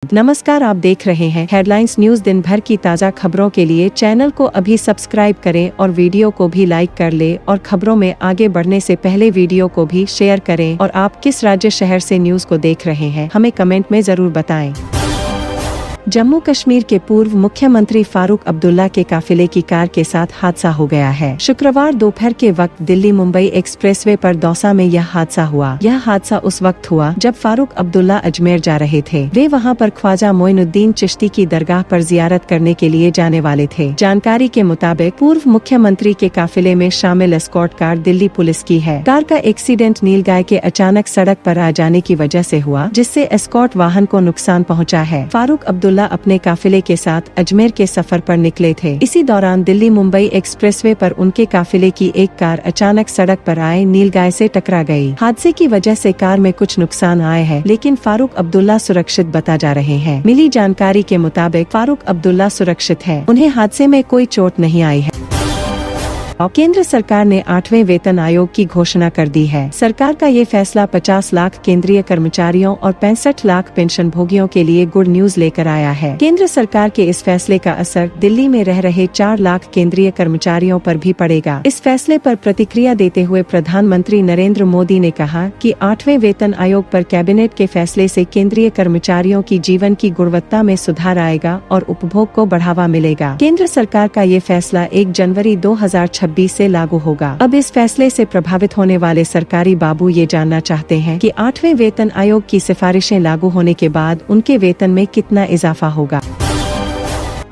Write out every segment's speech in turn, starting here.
नमस्कार, आप देख रहे हैं हेडलाइंस न्यूज। दिन भर की ताज़ा खबरों के लिए चैनल को अभी सब्सक्राइब करें और वीडियो को भी लाइक कर ले। और खबरों में आगे बढ़ने से पहले वीडियो को भी शेयर करें। और आप किस राज्य शहर से न्यूज को देख रहे हैं, हमें कमेंट में जरूर बताएं। जम्मू कश्मीर के पूर्व मुख्यमंत्री फारूक अब्दुल्ला के काफिले की कार के साथ हादसा हो गया है। शुक्रवार दोपहर के वक्त दिल्ली मुंबई एक्सप्रेसवे पर दौसा में यह हादसा हुआ। यह हादसा उस वक्त हुआ जब फारूक अब्दुल्ला अजमेर जा रहे थे। वे वहां पर ख्वाजा मोइनुद्दीन चिश्ती की दरगाह पर जियारत करने के लिए जाने वाले थे। जानकारी के मुताबिक पूर्व मुख्यमंत्री के काफिले में शामिल एस्कॉर्ट कार दिल्ली पुलिस की है। कार का एक्सीडेंट नीलगाय के अचानक सड़क पर आ जाने की वजह से हुआ, जिससे एस्कॉर्ट वाहन को नुकसान पहुँचा है। फारूक अब्दुल्ला अपने काफिले के साथ अजमेर के सफर पर निकले थे। इसी दौरान दिल्ली मुंबई एक्सप्रेसवे पर उनके काफिले की एक कार अचानक सड़क पर आए नीलगाय से टकरा गई। हादसे की वजह से कार में कुछ नुकसान आए हैं, लेकिन फारूक अब्दुल्ला सुरक्षित बता जा रहे हैं। मिली जानकारी के मुताबिक फारूक अब्दुल्ला सुरक्षित है, उन्हें हादसे में कोई चोट नहीं आई है। केंद्र सरकार ने 8वें वेतन आयोग की घोषणा कर दी है। सरकार का ये फैसला 50 लाख केंद्रीय कर्मचारियों और 65 लाख पेंशन भोगियों के लिए गुड न्यूज लेकर आया है। केंद्र सरकार के इस फैसले का असर दिल्ली में रह रहे 4 लाख केंद्रीय कर्मचारियों पर भी पड़ेगा। इस फैसले पर प्रतिक्रिया देते हुए प्रधानमंत्री नरेंद्र मोदी ने कहा कि 8वें वेतन आयोग पर कैबिनेट के फैसले से केंद्रीय कर्मचारियों की जीवन की गुणवत्ता में सुधार आएगा और उपभोग को बढ़ावा मिलेगा। केंद्र सरकार का ये फैसला 1 जनवरी 2026 से लागू होगा। अब इस फैसले से प्रभावित होने वाले सरकारी बाबू ये जानना चाहते हैं कि 8वें वेतन आयोग की सिफारिशें लागू होने के बाद उनके वेतन में कितना इजाफा होगा।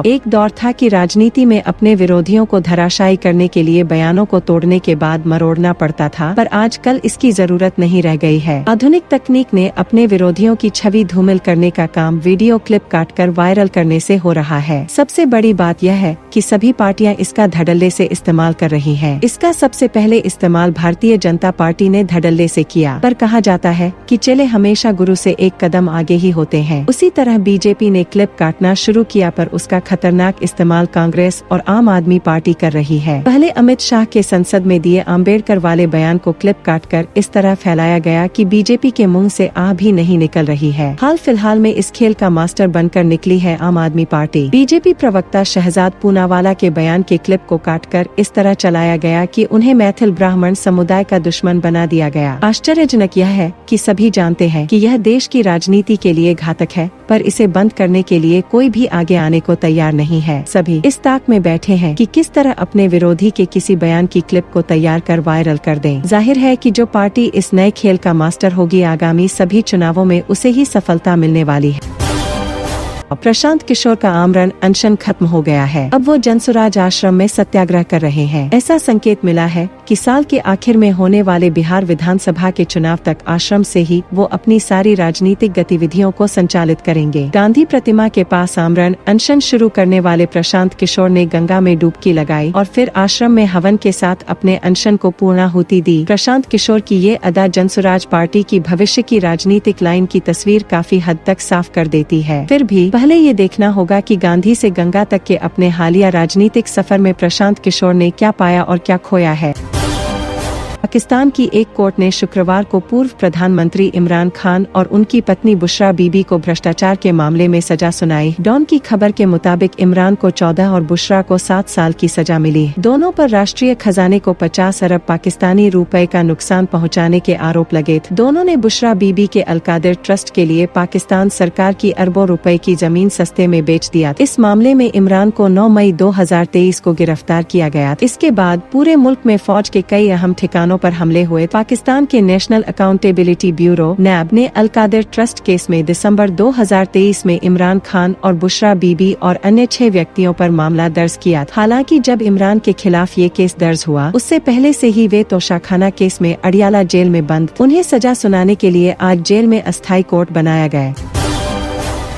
एक दौर था कि राजनीति में अपने विरोधियों को धराशायी करने के लिए बयानों को तोड़ने के बाद मरोड़ना पड़ता था, पर आजकल इसकी जरूरत नहीं रह गई है। आधुनिक तकनीक ने अपने विरोधियों की छवि धूमिल करने का काम वीडियो क्लिप काटकर वायरल करने से हो रहा है। सबसे बड़ी बात यह है कि सभी पार्टियां इसका धड़ल्ले से इस्तेमाल कर रही हैं। इसका सबसे पहले इस्तेमाल भारतीय जनता पार्टी ने धड़ल्ले से किया, पर कहा जाता है कि चेले हमेशा गुरु से एक कदम आगे ही होते हैं। उसी तरह बीजेपी ने क्लिप काटना शुरू किया, पर उसका खतरनाक इस्तेमाल कांग्रेस और आम आदमी पार्टी कर रही है। पहले अमित शाह के संसद में दिए अम्बेडकर वाले बयान को क्लिप काटकर इस तरह फैलाया गया कि बीजेपी के मुंह से आह भी नहीं निकल रही है। हाल फिलहाल में इस खेल का मास्टर बनकर निकली है आम आदमी पार्टी। बीजेपी प्रवक्ता शहजाद पूनावाला के बयान के क्लिप को काटकर इस तरह चलाया गया कि उन्हें मैथिल ब्राह्मण समुदाय का दुश्मन बना दिया गया। आश्चर्यजनक यह है कि सभी जानते हैं कि यह देश की राजनीति के लिए घातक है, पर इसे बंद करने के लिए कोई भी आगे आने को तैयार नहीं है। सभी इस ताक में बैठे हैं कि किस तरह अपने विरोधी के किसी बयान की क्लिप को तैयार कर वायरल कर दें। जाहिर है कि जो पार्टी इस नए खेल का मास्टर होगी, आगामी सभी चुनावों में उसे ही सफलता मिलने वाली है। प्रशांत किशोर का आमरण अनशन खत्म हो गया है। अब वो जनसुराज आश्रम में सत्याग्रह कर रहे हैं। ऐसा संकेत मिला है कि साल के आखिर में होने वाले बिहार विधानसभा के चुनाव तक आश्रम से ही वो अपनी सारी राजनीतिक गतिविधियों को संचालित करेंगे। गांधी प्रतिमा के पास आमरण अनशन शुरू करने वाले प्रशांत किशोर ने गंगा में डुबकी लगाई और फिर आश्रम में हवन के साथ अपने अनशन को पूर्णाहुति दी। प्रशांत किशोर की ये अदा जनसुराज पार्टी की भविष्य की राजनीतिक लाइन की तस्वीर काफी हद तक साफ कर देती है। फिर भी पहले ये देखना होगा कि गांधी से गंगा तक के अपने हालिया राजनीतिक सफर में प्रशांत किशोर ने क्या पाया और क्या खोया है। पाकिस्तान की एक कोर्ट ने शुक्रवार को पूर्व प्रधानमंत्री इमरान खान और उनकी पत्नी बुशरा बीबी को भ्रष्टाचार के मामले में सजा सुनाई। डॉन की खबर के मुताबिक इमरान को 14 और बुशरा को 7 साल की सजा मिली। दोनों पर राष्ट्रीय खजाने को 50 अरब पाकिस्तानी रुपए का नुकसान पहुंचाने के आरोप लगे। दोनों ने बुशरा बीबी के अलकादिर ट्रस्ट के लिए पाकिस्तान सरकार की अरबों रुपए की जमीन सस्ते में बेच दिया। इस मामले में इमरान को 9 मई 2023 को गिरफ्तार किया गया। इसके बाद पूरे मुल्क में फौज के कई अहम ठिकानों पर हमले हुए। पाकिस्तान के नेशनल अकाउंटेबिलिटी ब्यूरो (नैब) ने अलकादिर ट्रस्ट केस में दिसंबर 2023 में इमरान खान और बुशरा बीबी और अन्य 6 व्यक्तियों पर मामला दर्ज किया। हालांकि जब इमरान के खिलाफ ये केस दर्ज हुआ, उससे पहले से ही वे तोशाखाना केस में अडियाला जेल में बंद। उन्हें सजा सुनाने के लिए आज जेल में अस्थायी कोर्ट बनाया गया।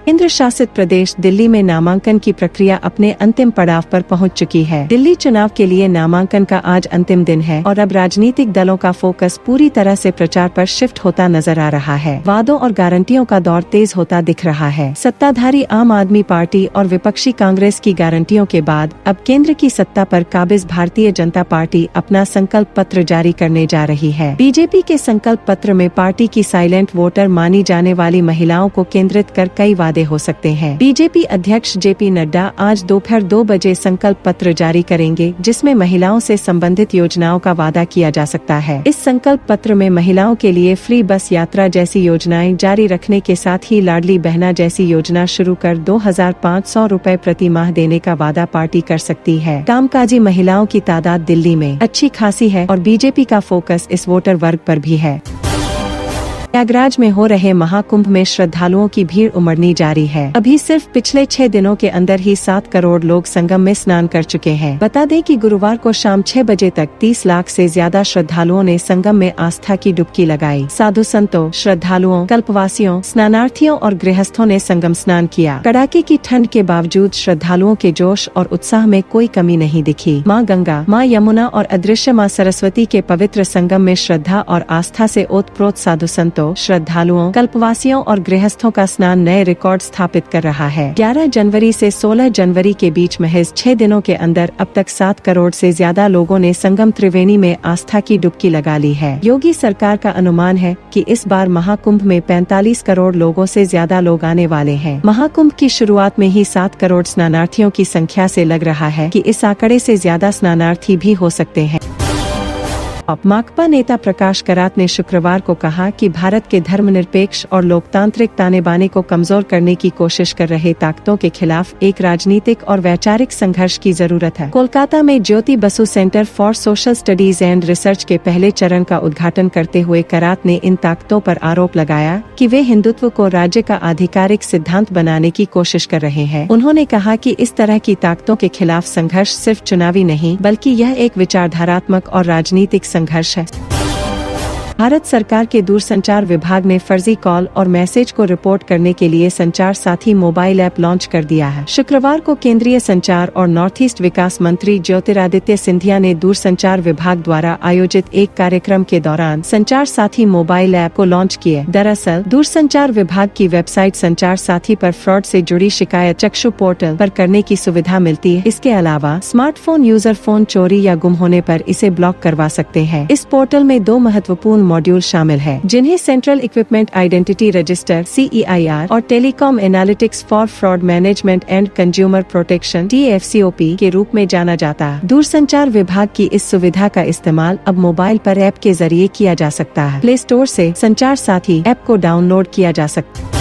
केंद्र शासित प्रदेश दिल्ली में नामांकन की प्रक्रिया अपने अंतिम पड़ाव पर पहुंच चुकी है। दिल्ली चुनाव के लिए नामांकन का आज अंतिम दिन है और अब राजनीतिक दलों का फोकस पूरी तरह से प्रचार पर शिफ्ट होता नजर आ रहा है। वादों और गारंटियों का दौर तेज होता दिख रहा है। सत्ताधारी आम आदमी पार्टी और विपक्षी कांग्रेस की गारंटियों के बाद अब केंद्र की सत्ता पर काबिज भारतीय जनता पार्टी अपना संकल्प पत्र जारी करने जा रही है। बीजेपी के संकल्प पत्र में पार्टी की साइलेंट वोटर मानी जाने वाली महिलाओं को केंद्रित कर कई वादे फायदे हो सकते हैं। बीजेपी अध्यक्ष जेपी नड्डा आज दोपहर 2 बजे संकल्प पत्र जारी करेंगे, जिसमें महिलाओं से संबंधित योजनाओं का वादा किया जा सकता है। इस संकल्प पत्र में महिलाओं के लिए फ्री बस यात्रा जैसी योजनाएं जारी रखने के साथ ही लाडली बहना जैसी योजना शुरू कर 2500 रुपए प्रति माह देने का वादा पार्टी कर सकती है। कामकाजी महिलाओं की तादाद दिल्ली में अच्छी खासी है और बीजेपी का फोकस इस वोटर वर्ग पर भी है। प्रयागराज में हो रहे महाकुंभ में श्रद्धालुओं की भीड़ उमड़नी जारी है। अभी सिर्फ पिछले 6 दिनों के अंदर ही 7 करोड़ लोग संगम में स्नान कर चुके हैं। बता दें कि गुरुवार को शाम 6 बजे तक 30 लाख से ज्यादा श्रद्धालुओं ने संगम में आस्था की डुबकी लगाई। साधु संतों, श्रद्धालुओं, कल्पवासियों, स्नानार्थियों और गृहस्थों ने संगम स्नान किया। कड़ाके की ठंड के बावजूद श्रद्धालुओं के जोश और उत्साह में कोई कमी नहीं दिखी। माँ गंगा, माँ यमुना और अदृश्य माँ सरस्वती के पवित्र संगम में श्रद्धा और आस्था से ओतप्रोत साधु संतों, श्रद्धालुओं, कल्पवासियों और गृहस्थों का स्नान नए रिकॉर्ड स्थापित कर रहा है। 11 जनवरी से 16 जनवरी के बीच महज 6 दिनों के अंदर अब तक 7 करोड़ से ज्यादा लोगों ने संगम त्रिवेणी में आस्था की डुबकी लगा ली है। योगी सरकार का अनुमान है कि इस बार महाकुंभ में 45 करोड़ लोगों से ज्यादा लोग आने वाले हैं। महाकुंभ की शुरुआत में ही 7 करोड़ स्नानार्थियों की संख्या से लग रहा है कि इस आंकड़े से ज्यादा स्नानार्थी भी हो सकते हैं। माकपा नेता प्रकाश करात ने शुक्रवार को कहा कि भारत के धर्मनिरपेक्ष और लोकतांत्रिक ताने बाने को कमजोर करने की कोशिश कर रहे ताकतों के खिलाफ एक राजनीतिक और वैचारिक संघर्ष की जरूरत है। कोलकाता में Jyoti Basu centre for social studies and research के पहले चरण का उद्घाटन करते हुए करात ने इन ताकतों पर आरोप लगाया कि वे हिंदुत्व को राज्य का आधिकारिक सिद्धांत बनाने की कोशिश कर रहे हैं। उन्होंने कहा कि इस तरह की ताकतों के खिलाफ संघर्ष सिर्फ चुनावी नहीं बल्कि यह एक विचारधारात्मक और राजनीतिक संघर्ष है। भारत सरकार के दूरसंचार विभाग ने फर्जी कॉल और मैसेज को रिपोर्ट करने के लिए संचार साथी मोबाइल ऐप लॉन्च कर दिया है। शुक्रवार को केंद्रीय संचार और नॉर्थ ईस्ट विकास मंत्री ज्योतिरादित्य सिंधिया ने दूरसंचार विभाग द्वारा आयोजित एक कार्यक्रम के दौरान संचार साथी मोबाइल ऐप को लॉन्च किए। दरअसल दूरसंचार विभाग की वेबसाइट संचार साथी पर फ्रॉड से जुड़ी शिकायत चक्षु पोर्टल पर करने की सुविधा मिलती है। इसके अलावा स्मार्टफोन यूजर फोन चोरी या गुम होने पर इसे ब्लॉक करवा सकते हैं। इस पोर्टल में 2 महत्वपूर्ण मॉड्यूल शामिल है, जिन्हें central equipment identity register (CEIR) और telecom analytics for fraud management and consumer protection (TFCOP) के रूप में जाना जाता है। दूरसंचार विभाग की इस सुविधा का इस्तेमाल अब मोबाइल पर ऐप के जरिए किया जा सकता है। प्ले स्टोर से संचार साथी ऐप को डाउनलोड किया जा सकता है।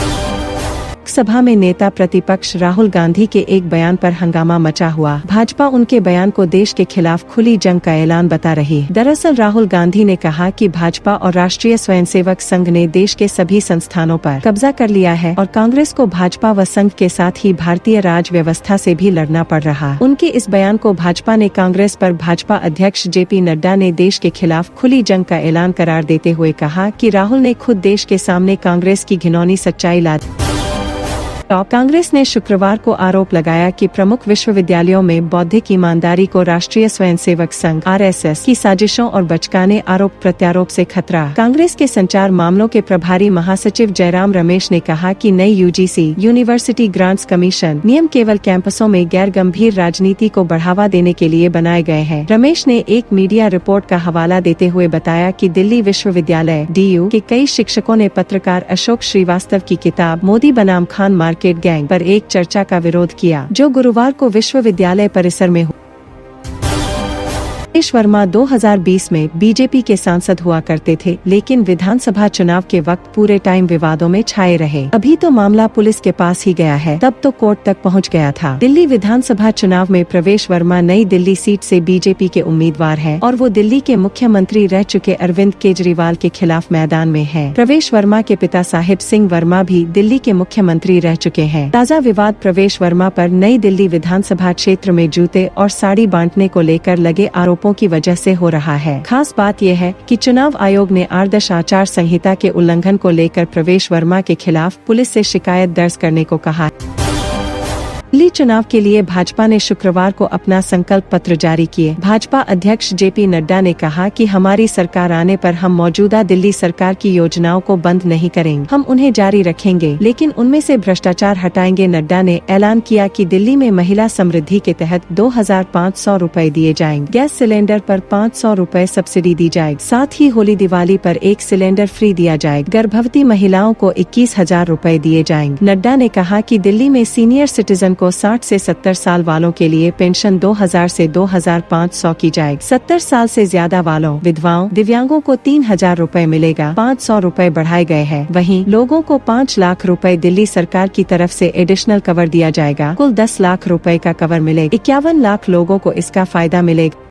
सभा में नेता प्रतिपक्ष राहुल गांधी के एक बयान पर हंगामा मचा हुआ। भाजपा उनके बयान को देश के खिलाफ खुली जंग का ऐलान बता रही है। दरअसल राहुल गांधी ने कहा कि भाजपा और राष्ट्रीय स्वयंसेवक संघ ने देश के सभी संस्थानों पर कब्जा कर लिया है और कांग्रेस को भाजपा व संघ के साथ ही भारतीय राज व्यवस्था से भी लड़ना पड़ रहा। उनके इस बयान को भाजपा ने कांग्रेस पर भाजपा अध्यक्ष जेपी नड्डा ने देश के खिलाफ खुली जंग का ऐलान करार देते हुए कहा कि राहुल ने खुद देश के सामने कांग्रेस की घिनौनी सच्चाई ला दी। कांग्रेस ने शुक्रवार को आरोप लगाया कि प्रमुख विश्वविद्यालयों में बौद्धिक ईमानदारी को राष्ट्रीय स्वयंसेवक संघ (RSS) की साजिशों और बचकाने आरोप प्रत्यारोप से खतरा। कांग्रेस के संचार मामलों के प्रभारी महासचिव जयराम रमेश ने कहा कि नई UGC यूनिवर्सिटी ग्रांट्स कमीशन नियम केवल कैंपसों में गैर गंभीर राजनीति को बढ़ावा देने के लिए बनाए गए हैं। रमेश ने एक मीडिया रिपोर्ट का हवाला देते हुए बताया कि दिल्ली विश्वविद्यालय (DU) के कई शिक्षकों ने पत्रकार अशोक श्रीवास्तव की किताब मोदी बनाम खान मार्केट गैंग पर एक चर्चा का विरोध किया, जो गुरुवार को विश्वविद्यालय परिसर में हुआ। मुकेश वर्मा 2020 में बीजेपी के सांसद हुआ करते थे, लेकिन विधानसभा चुनाव के वक्त पूरे टाइम विवादों में छाए रहे। अभी तो मामला पुलिस के पास ही गया है, तब तो कोर्ट तक पहुंच गया था। दिल्ली विधानसभा चुनाव में प्रवेश वर्मा नई दिल्ली सीट से बीजेपी के उम्मीदवार हैं और वो दिल्ली के मुख्यमंत्री रह चुके अरविंद केजरीवाल के खिलाफ मैदान में हैं। प्रवेश वर्मा के पिता साहिब सिंह वर्मा भी दिल्ली के मुख्यमंत्री रह चुके हैं। ताज़ा विवाद प्रवेश वर्मा पर नई दिल्ली विधानसभा क्षेत्र में जूते और साड़ी बांटने को लेकर लगे आरोपों की वजह से हो रहा है। खास बात यह है कि चुनाव आयोग ने आदर्श आचार संहिता के उल्लंघन को लेकर प्रवेश वर्मा के खिलाफ पुलिस से शिकायत दर्ज करने को कहा। दिल्ली चुनाव के लिए भाजपा ने शुक्रवार को अपना संकल्प पत्र जारी किए। भाजपा अध्यक्ष जेपी नड्डा ने कहा कि हमारी सरकार आने पर हम मौजूदा दिल्ली सरकार की योजनाओं को बंद नहीं करेंगे, हम उन्हें जारी रखेंगे, लेकिन उनमें से भ्रष्टाचार हटाएंगे। नड्डा ने ऐलान किया कि दिल्ली में महिला समृद्धि के तहत 2,500 रुपए दिए जाएंगे, गैस सिलेंडर पर 500 रुपए सब्सिडी दी जाएगी, साथ ही होली दिवाली पर 1 सिलेंडर फ्री दिया जाएगा। गर्भवती महिलाओं को 21,000 रुपए दिए जाएंगे। नड्डा ने कहा कि दिल्ली में सीनियर सिटीजन को 60 से 70 साल वालों के लिए पेंशन 2,000 से 2,500 की जाएगी। 70 साल से ज्यादा वालों, विधवाओं, दिव्यांगों को 3,000 रुपए मिलेगा। 500 रुपए बढ़ाए गए हैं। वहीं लोगों को 5 लाख रुपए दिल्ली सरकार की तरफ से एडिशनल कवर दिया जाएगा। कुल 10 लाख रुपए का कवर मिलेगा। 51 लाख लोगों को इसका फायदा मिलेगा।